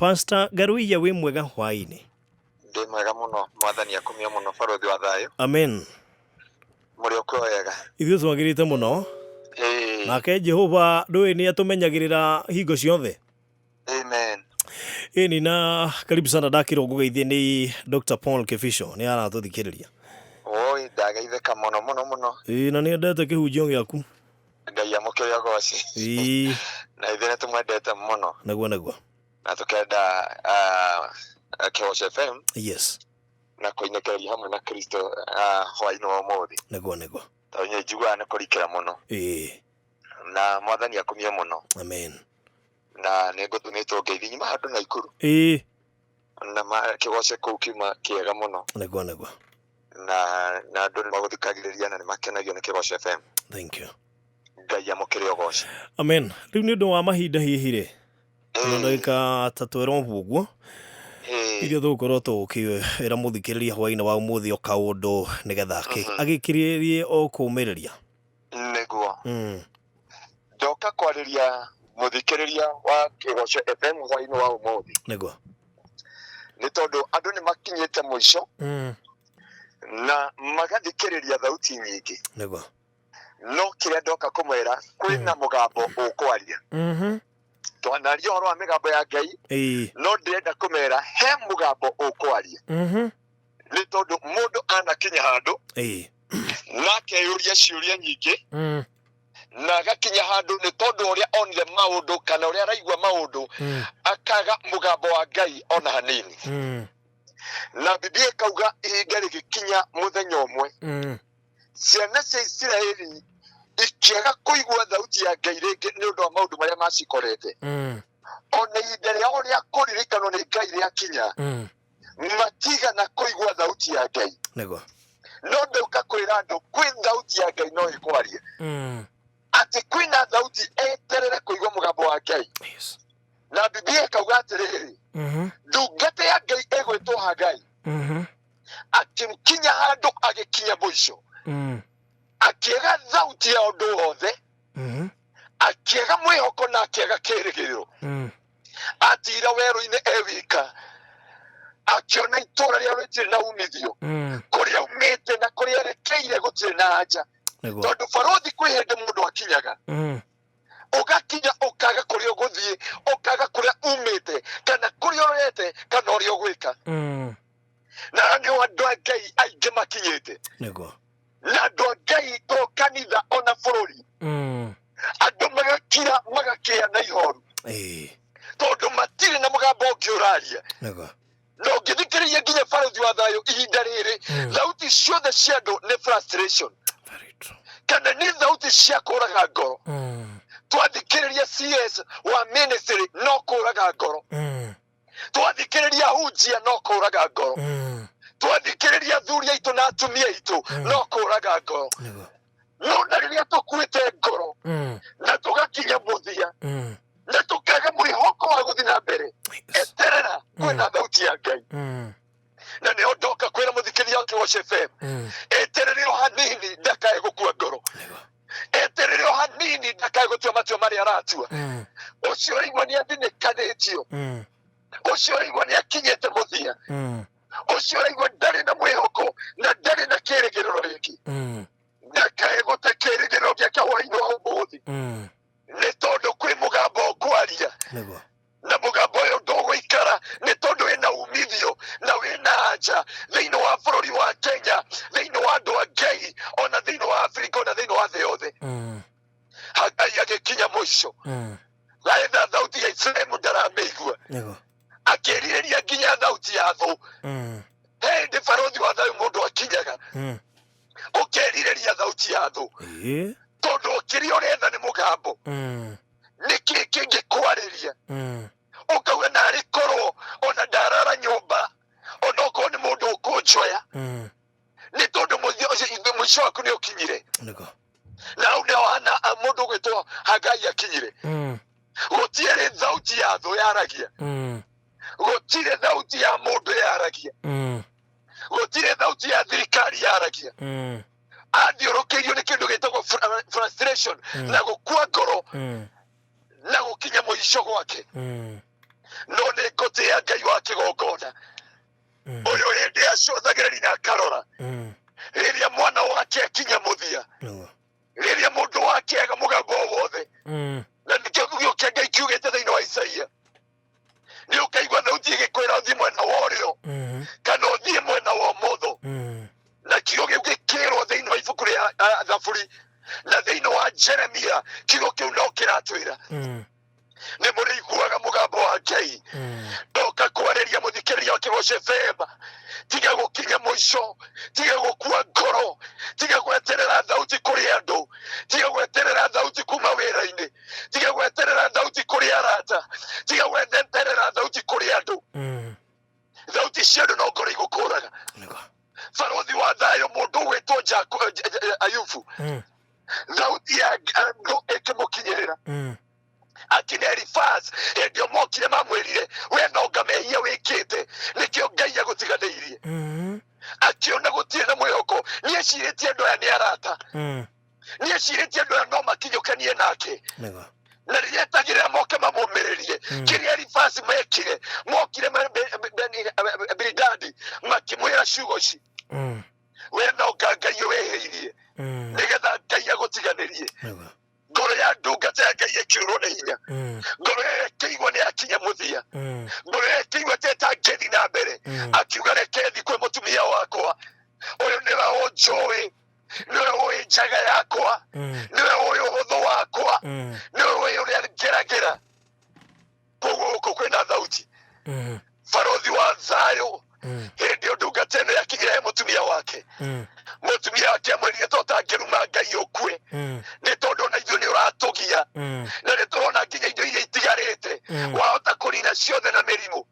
Pastor Garuiya we mwega hwaini. Ndi mwega muno mwathani akumia muno barothi wa thayo. Amen. Muri okwega. Ithuĩ twagĩrĩte mũno. Nake Jehova ndũĩ nĩ atumenyagĩrĩra hingo ciothe. Amen. Ĩni na karibu sana ndakĩrwo ngũgeithie nĩ Dr. Paul Kefisho nĩ aratũthikĩrĩria. Oi ndagaithĩka muno muno. Na nĩ endete kĩhunjio gĩaku. Ngai amũkĩre goci. Na ithuĩ tumwendete muno. Naguo. Na tukenda Kĩgoco FM. Yes. Na kũinũkĩria hamwe na Kristo hwaĩ-inĩ wa ũmũthĩ. Naguo. Tondũ njiguaga nĩ kũrikĩra muno. Na mwathani akumie muno. Amen. Na nĩ ngũtũmĩtwo ngeithi nyuma handũ na ikuru. Na Kĩgoco kũu kiuma kĩega muno. Naguo. Na andũ nĩ magũthikagĩrĩria na nĩ makenagio nĩ Kĩgoco FM. Thank you. Ngai amũkĩre goci. Amen. Rĩu nĩ ũndũ wa mahinda hihi-rĩ. Ndagĩka ta twerobu ũguo. Iria tũgũkorwo tũkĩra mũthikĩrĩria hwaĩ-inĩ wa ũmũthĩ o kaũndũ nĩgetha agĩkirĩrie o kũũmĩrĩria. Nĩguo. Ndoka kwarĩria mũthikĩrĩria wa Kĩgoco FM hwaĩ-inĩ wa ũmũthĩ. Nĩguo. Nĩ tondũ andũ nĩ makinyĩte mũico. Na magathikĩrĩria thauti nyingĩ. Nĩguo. No kĩrĩa ndoka kũmwĩra kwĩna mũgambo ũkwaria. Twanaria ũhoro wa mĩgambo ya Ngai. No ndĩrenda kũmera he mũgambo ũkwaria. Nĩ tondũ mũndũ anakinya handũ. Na akeyũria ciũria nyingĩ. Na agakinya handũ nĩ tondũ ũrĩa onire maũndũ kana ũrĩa araigua maũndũ akaga mũgambo wa Ngai ona hanini. Na Biblia ikauga ihinda rĩgĩkinya mũthenya ũmwe. Ciana cia Isiraeli ikĩaga kũigua thauti ya Ngai rĩngĩ nĩ ũndũ wa maũndũ marĩa macikorete. Ona ihinda rĩao rĩa kũririkanwo nĩ Ngai rĩakinya, matigana kũigua thauti ya Ngai. No ndauka kwĩra andũ kwĩ thauti ya Ngai no ĩkwaria. Atĩ kwĩna thauti eterere kũigua mũgambo wa Ngai. Na Biblia ikauga atĩrĩrĩ, ndungata ya Ngai ĩgwĩtwo Hagai akĩkinya handũ agĩkinya mũico. Akĩaga thauti ya ũndũ wothe, akĩaga mwĩhoko na akĩaga kĩĩrĩgĩrĩro. Atira werũ-inĩ wika, akĩona itũũra rĩao rĩtirĩ na umithio, kũrĩa aumĩte na kũrĩa erekeire gũtirĩ na anja. Tondũ barothi kwĩ hĩndĩ mũndũ akinyaga, ũgakinya ũkaga kũrĩa ũgũthiĩ, ũkaga kũrĩa umĩte, kana kũrĩa ũrorete, kana ũrĩa ũgwĩka. Na nĩo andũ a Ngai aingĩ makinyĩte. Na andũ a Ngai to kanitha ona bũrũri. Andũ magakira magakĩya na ihoru. Tondũ matirĩ na mũgambo ũngĩ ũraria. Na ũngĩthikĩrĩria nginya barothi wa thayũ ihinda rĩrĩ, thauti ciothe cia andũ nĩ frustration. Kana nĩ thauti cia kũraga ngoro. Twathikĩrĩria CS wa ministry no kũraga ngoro. Twathikĩrĩria hunjia no kũraga ngoro. Twathikĩrĩria athuri aitũ na atumia aitũ no kũraga ngoro. No na rĩrĩa tũkuĩte ngoro na tũgakinya mũthia na tũkaga mwĩhoko wa gũthiĩ na mbere, eterera kwĩna thauti ya Ngai. Na nĩho ndoka kwĩra mũthikĩrĩria wa Kĩgoco FM, eterere o hanini ndakae gũkua ngoro. Eterere o hanini ndakae gũtua matua marĩa aratua. Ũcio ũraigua nĩ athĩnĩkanĩtio, ũcio ũraigua nĩ akinyĩte mũthia, ũcio ũraigua ndarĩ na mwĩhoko na ndarĩ na kĩĩrĩgĩrĩro rĩngĩ, ndakae gũte kĩĩrĩgĩrĩro gĩake hwaĩ-inĩ wa ũmũthĩ. Nĩ tondũ kwĩ mũgambo ũkwaria, na mũgambo ũyũ ndũgũikara nĩ tondũ wĩna umithio na wĩna anja thĩinĩ wa bũrũri wa Kenya, thĩinĩ wa andũ a Ngai, ona thĩinĩ wa Afrika, ona thĩinĩ wa thĩ yothe. Hagai agĩkinya mũico, gaetha thauti ya Iburahĩmu ndaramĩigua, akĩrirĩria nginya thauti ya thũ. Hĩndĩ barothi wa thayũ mũndũ akinyaga, ũkerirĩria thauti ya thũ, tondũ kĩrĩa ũretha nĩ mũgambo. Nĩkĩ kĩngĩkwarĩria ũkauga narĩ korwo ona ndarara nyũmba, ona okorwo nĩ mũndũ ũkũnjoya, nĩ tondũ mũico waku nĩ ũkinyire. Na hau nĩho mũndũ ũgwĩtwo Hagai akinyire. Gũtirĩ thauti ya thũ yaragia, gũtirĩ thauti ya mũndũ yaragia, gũtirĩ thauti ya thirikari yaragia. Athiũrũkĩirio nĩ kĩndũ gĩtagwo frustration na gũkua ngoro na gũkinya mũico gwake. none ngote ya ngai wa kigongona uyu hindi acũthagĩrĩria na akarora rĩrĩa mwana wake akinya mũthia rĩrĩa mũndũ wake ega mũgambo wothe na nĩkĩo kiugo kĩa ngai kiugĩte thĩinĩ wa Isaia nĩ ũkaigua thauti ĩgĩkwĩra ũthiĩ mwena wa ũrĩo kana ũthiĩ mwena wa ũmotho na kiugo kĩu gĩkĩrwo thĩinĩ wa ibuku rĩa Thaburi na thĩinĩ wa Jeremia kiugo kĩu no kĩratwĩra nĩ mũrĩiguaga mũgambo wa Ngai ndoka kwarĩria mũthikĩrĩria wa Kĩgoco FM tiga gũkinya mũico tiga gũkua ngoro tiga gweterera thauti kũrĩ andũ tiga gweterera thauti kuma wĩra-inĩ tiga gweterera thauti kũrĩ arata tiga gweterera thauti kũrĩ andũ thauti cia andũ no ngoro igũkũraga barothi wa thayũ mũndũ wĩtwo Ayubu thauti ya andũ ĩkĩmũkinyĩrĩra akina Elifaz ndio mokire mamwĩrire we no ngamehia wĩkĩte nĩkĩo Ngai agũtiganĩirie akiona gũtirĩ na mwĩhoko nĩecirĩtie andũ aya nĩ arata nĩecirĩtie andũ aya no makinyũkanie nake na rĩrĩa etagĩrĩra moke mamũmĩrĩrie kĩrĩa Elifaz mekire mokire Bildadi makĩmwĩra ciugo ici we no Ngai wĩhĩirie nĩgetha Ngai agũtiganĩrie ngoro ya ndungata ya Ngai ĩkĩũrwo nĩ hinya ngoro ya ĩkĩigua nĩ akinya mũthia ngoro ya ĩkĩigua tetangĩthi na mbere akiuga rekethi kwĩ mũtumia wakwa ũyũ nĩwe ũnjũĩ nĩwe ũĩ njaga yakwa nĩwe ũĩ ũhũthũ wakwa nĩwe ũĩ ũrĩa ngeragĩra koguo gũkũ kwĩna thauti barothi wa thayũ hĩndĩ ĩyo ndungata ĩno yakinyire mũtumia wake mũtumia wake amwĩrire totangĩruma Ngai ũkue nĩ tondũ ona ithuĩ nĩ ũratũgia na nĩ tũrona nginya indo iria itigarĩte wahota kũnina ciothe na mĩrimũ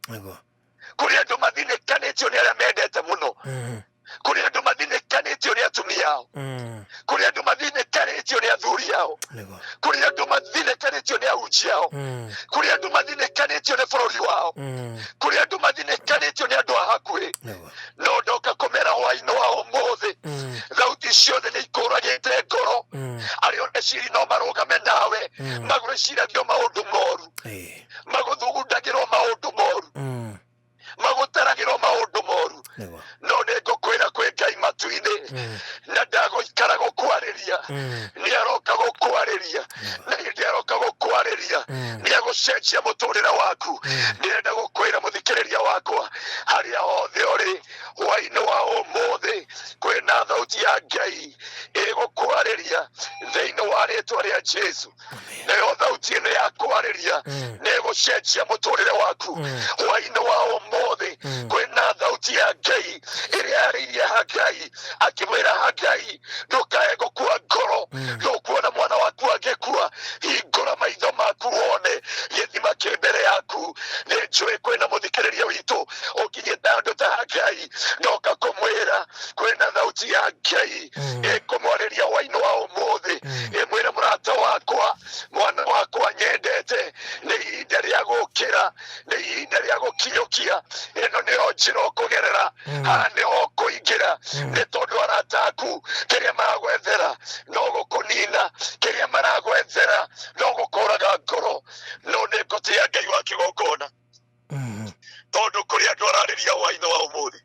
kũrĩ andũ mathinĩkanĩtio nĩ arĩa mendete mũno kũrĩ andũ mathinĩkanĩtio nĩ atumia ao kũrĩ andũ mathinĩkanĩtio nĩ athuri ao kũrĩ andũ mathinĩkanĩtio nĩ ahunjia ao kũrĩ andũ mathinĩkanĩtio nĩ bũrũri wao kũrĩ andũ mathinĩkanĩtio nĩ andũ a hakuhĩ no ndoka kũmera hwaĩ-inĩ wa ũmũthĩ thauti ciothe nĩ ikũragĩte ngoro arĩa one ciri no marũgame nawe magwĩciragio maũndũ moru magũthugundagĩrwo maũndũ moru magũtaragĩrwo maũndũ moru no nĩ ngũkwĩra kwĩ Ngai matu-inĩ na ndagũikara gũkwarĩria nĩ aroka gũkwarĩria na hĩndĩ aroka gũkwarĩria nĩ agũcenjia mũtũrĩre waku ndĩrenda gũkwĩra mũthikĩrĩria wakwa harĩa hothe ũrĩ hwaĩ-inĩ wa ũmũthĩ kwĩna thauti ya Ngai ĩgũkwarĩria thĩinĩ wa rĩtwa rĩa Jesu nayo thauti ĩno ya kwarĩria nĩ ĩgũcenjia mũtũrĩre waku hwaĩ-inĩ wa ũmũthĩ kwĩna thauti ya Ngai ĩrĩa yarĩirie Hagai akĩmwĩra Hagai ndũkae gũkua ngoro ndũkuona mwana waku agĩkua hingũra maitho maku wone gĩthima kĩ mbere yaku nĩ njũĩ kwĩna mũthikĩrĩria witũ ũkinyĩte handũ ta Hagai ndoka kũmwĩra kwĩna thauti ya Ngai ĩkũmwarĩria hwaĩ-inĩ wa ũmũthĩ ĩmwĩre mũrata wakwa mwana wakwa nyendete nĩ ihinda rĩa gũkĩra nĩ ihinda rĩa gũkinyũkia ĩno nĩyo njĩra ũkũgerera haha nĩho ũkũingĩra nĩ tondũ arata aku kĩrĩa maragwethera no gũkũnina kĩrĩa maragwethera no gũkũraga ngoro no nĩ ngũtĩa Ngai wa kĩgongona tondũ kũrĩ andũ ararĩria hwaĩ-inĩ wa ũmũthĩ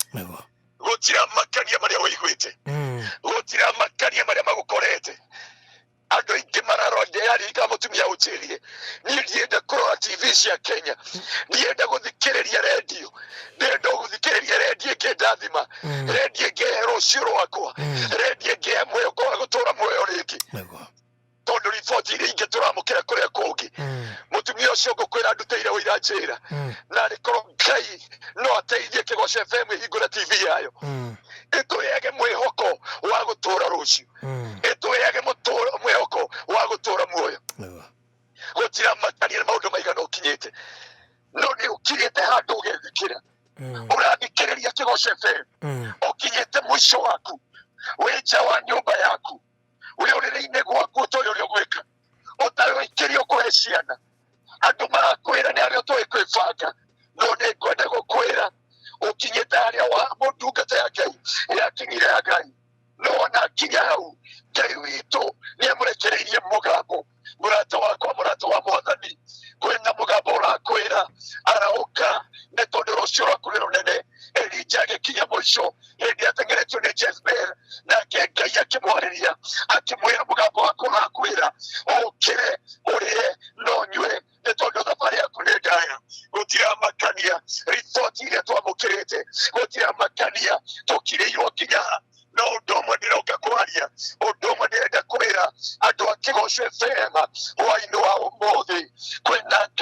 gũtira makania marĩa ũiguĩte gũtira makania marĩa magũkorete andũ aingĩ mararondera mũtumia ũnjĩrire niĩ ndienda kũrora TV cia Kenya ndienda gũthikĩrĩria redio ndienda gũthikĩrĩria redio ĩkĩndathima redio ĩngĩhe rũciũ rwakwa redio ĩngĩhe mwĩhoko wa gũtũũra muoyo rĩngĩ tondũ riboti iria ingĩ tũramũkĩra kũrĩa kũngĩ mũtumia ũcio ngũkwĩra ndutĩire ũira njĩra na rĩkorwo Ngai no ateithie Kĩgoco FM ĩhingũre TV yayo ĩtũheage mwĩhoko wa gũtũũra rũciũ ĩtũheage mwĩhoko wa gũtũũra muoyo gũtira makania na maũndũ maigana ũkinyĩte no nĩ ũkinyĩte handũ ũgethikĩra ũrathikĩrĩria Kĩgoco FM ũkinyĩte mũico waku wĩ nja wa nyũmba yaku wĩ ũrĩrĩ-inĩ gwaku ũtoĩ ũrĩa ũgwĩka ũtaũikĩrio kũhe ciana andũ marakwĩra nĩ arĩa ũtoĩ kwĩbanga no nĩ ngwenda gũkwĩra ũkinyĩte harĩa wa mũndungata ya Ngai yakinyire Hagai no ona kinya hau Ngai witũ nĩ amũrekereirie mũgambo mũrata wakwa mũrata wa Mwathani kwĩna mũgambo ũrakwĩra araũ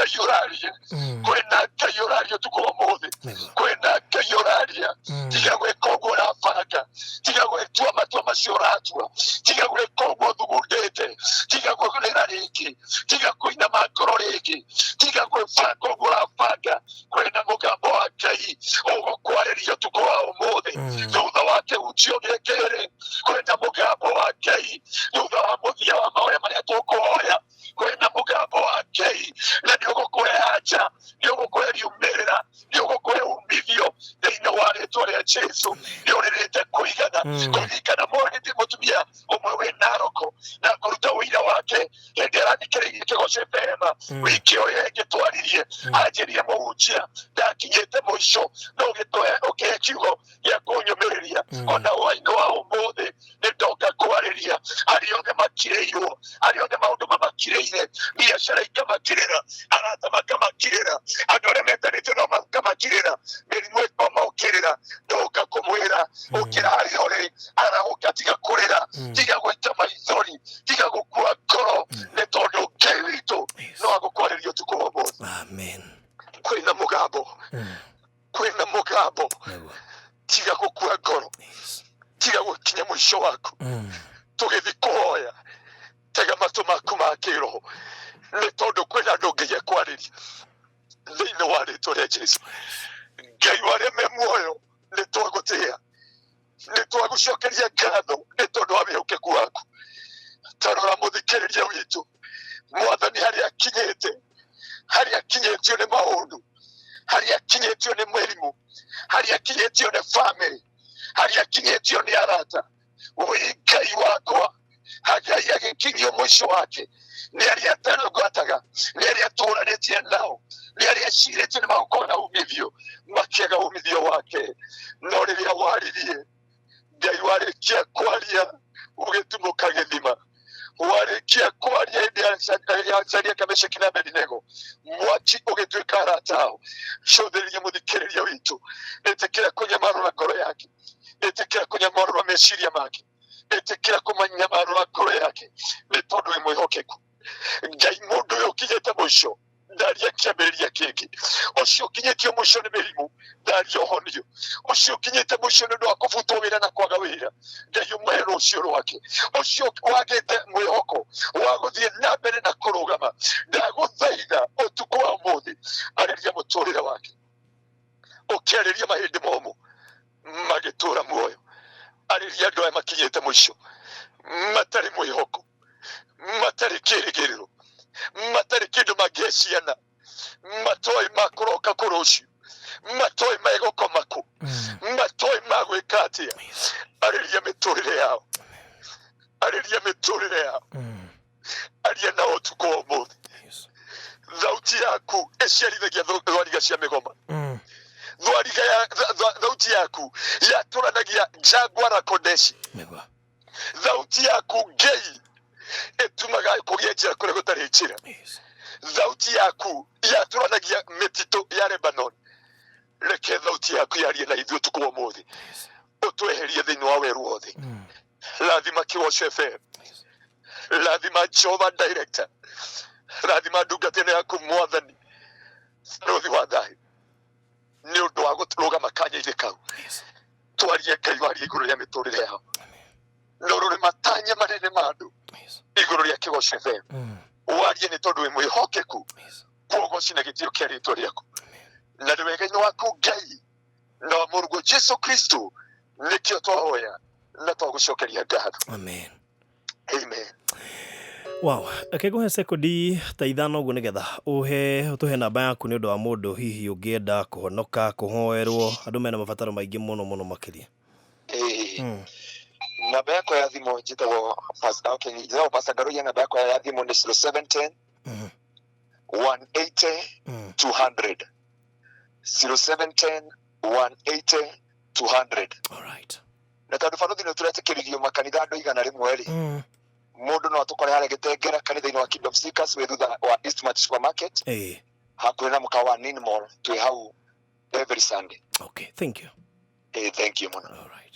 kayoraria kwena kayoraria tuko mothe kwena kayoraria tiga gwe kogo na faga tiga gwe tua matwa masioratwa tiga gwe kogo thugundete tiga gwe kunena riki tiga kuina makoro riki tiga gwe fako gura faga kwena mugambo wa Ngai ogo kwareria tuko mothe thutha wake utio gekere kwena mugambo wa Ngai thutha wa muthia wa mawe maria tukoya kwena mugambo wa Ngai na niogo kweacha niogo kweriumerera niogo kweumithio thĩinĩ wa rĩtwa rĩa Jesu nĩũrĩrĩte kũigana mone ndĩ mũtumia ũmwe wĩ Naroko na kũruta ũira wake hĩndĩ arathikĩrĩirie Kĩgoco FM wiki ũyũ ĩngĩtwaririe anjĩrire mũhunjia ndakinyĩte mũico no ũkĩhe kiugo gĩa kũnyũmĩrĩria ona hwaĩ-inĩ wa ũmũthĩ nĩndoka kwarĩria arĩa othe makirĩirwo arĩa othe maũndũ mamakirĩire biacara ikamakirĩra arata makamakirĩra andũ arĩa metanĩtio no makamakirĩra mĩrimũ ĩkomaũkĩrĩra ndoka kũmwĩra ũkĩra harĩa ũrĩ arahũka tiga kũrĩra tiga gũita maithori tiga gũkua ngoro nĩ tondũ Ngai witũ no agũkwarĩria ũtukũ wa ũmũthĩ kwĩna mũgambo tiga gũkua ngoro tiga gũkinya mũico waku tũgĩthiĩ kũhoya tega matũ maku ma kĩroho nĩ tondũ kwĩna andũ ngĩye kwarĩria thĩinĩ wa rĩtwa rĩa Jesu Ngai warĩa me muoyo nĩ twagũtĩĩa nĩ twagũcokeria ngatho nĩ tondũ wa wĩhokeku waku tarora mũthikĩrĩria witũ Mwathani harĩa akinyĩtio nĩ maũndũ harĩa akinyĩtio nĩ mĩrimũ harĩa akinyĩtio nĩ bamĩrĩ harĩa akinyĩtio nĩ arata wĩ Ngai wakwa Hagai agĩkinyio mũico wake nĩ arĩa atarũngataga nĩ arĩa atũranĩtie nao nĩ arĩa acirĩtio nĩ magũkorwo umithio makĩaga umithio wake no rĩrĩa waririe Ngai warĩkia kwaria ũgĩtumũka gĩthima warĩkia kwaria hĩndĩ ya Shadraka, Meshaki na Abedinego mwaki ũgĩtuĩka arata ao cũthĩrĩria mũthikĩrĩria witũ ĩtĩkĩra kũnyamarũra ngoro yake ĩtĩkĩra kũnyamarũra meciria make ĩtĩkĩra kũmanyamarũra ngoro yake nĩ tondũ wĩ mwĩhokeku Ngai mũndũ ũyũ ũkinyĩte mũico ndaria kĩambĩrĩria kĩngĩ ũcio ũkinyĩtio mũico nĩ mĩrimũ ndaria ũhonio ũcio ũkinyĩte mũico nĩ ũndũ wa kũbutwo wĩra na kwaga wĩra Ngai ũmũhe rũciũ rwake ũcio wagĩte mwĩhoko wa gũthiĩ na mbere na kũrũgama ndagũthaitha ũtukũ wa ũmũthĩ arĩria mũtũrĩre wake ũkĩarĩria mahĩndĩ momũ magĩtũra muoyo arĩria andũ aya makinyĩte mũico matarĩ mwĩhoko matarĩ kĩrĩgĩrĩro matarĩ kĩndũ mangĩciana matoĩ makũroka kũrũciũ matoĩ megũkoma kũ matoĩ magwĩka atĩa arĩria mĩtũrĩre yao aria nao ũtukũ wa ũmũthĩ thauti yaku ĩciarithagia thwariga cia mĩgoma thauti yaku yatũranagia Jangwa Kodeshi thauti yaku Ngai ĩtumaga kũgĩa njĩra kũrĩa gũtarĩ njĩra thauti yaku yatũranagia mĩtitũ ya Lebanon reke thauti yaku yarie na ithuĩ ũtukũ wa ũmũthĩ ũtweherie thĩinĩ wa werũ wothe rathima Kĩgoco FM rathima Jehova Director rathima ndungata yaku Mwathani Rothi wa thayũ nĩ ũndũ wa gũtũrũgama kanya-inĩ kau twarie Ngai warie igũrũ rĩa mĩtũrĩre yao norore matanya manene ma andũ igũrũ rĩa Kĩgoco FM warie nĩ tondũ wĩ mwĩhokeku kwoguo cina gĩtĩo kĩa rĩtwa rĩaku na nĩ wega-inĩ waku Ngai na Mũrungu Jesu Kristo nĩkĩo twahoya na twagũcokeria ngatho amen. Wow, akĩguhe sekondi ta ithano ũguo nĩgetha ũtũhe namba yaku nĩ ũndũ wa mũndũ hihi ũngĩenda kũhonoka kũhoerwo andũ mena mabataro maingĩ mũno makĩria namba yako ya thimũ njĩtagwo Pastor Ngaruya namba yako ya thimũ nĩ 0710 180 200 0710 180 200 alright na tondũ banothi nĩ tũretĩkĩririo makanitha andũ igana rĩmwe rĩ mũndũ no atũkore harĩa Gĩtengera kanitha-inĩ wa Kingdom Seekers wĩ thutha wa Eastmart Supermarket hakuhĩ na mũkawa wa Nin Mall twĩ hau every Sunday. Okay, thank you. Thank you, man. All right.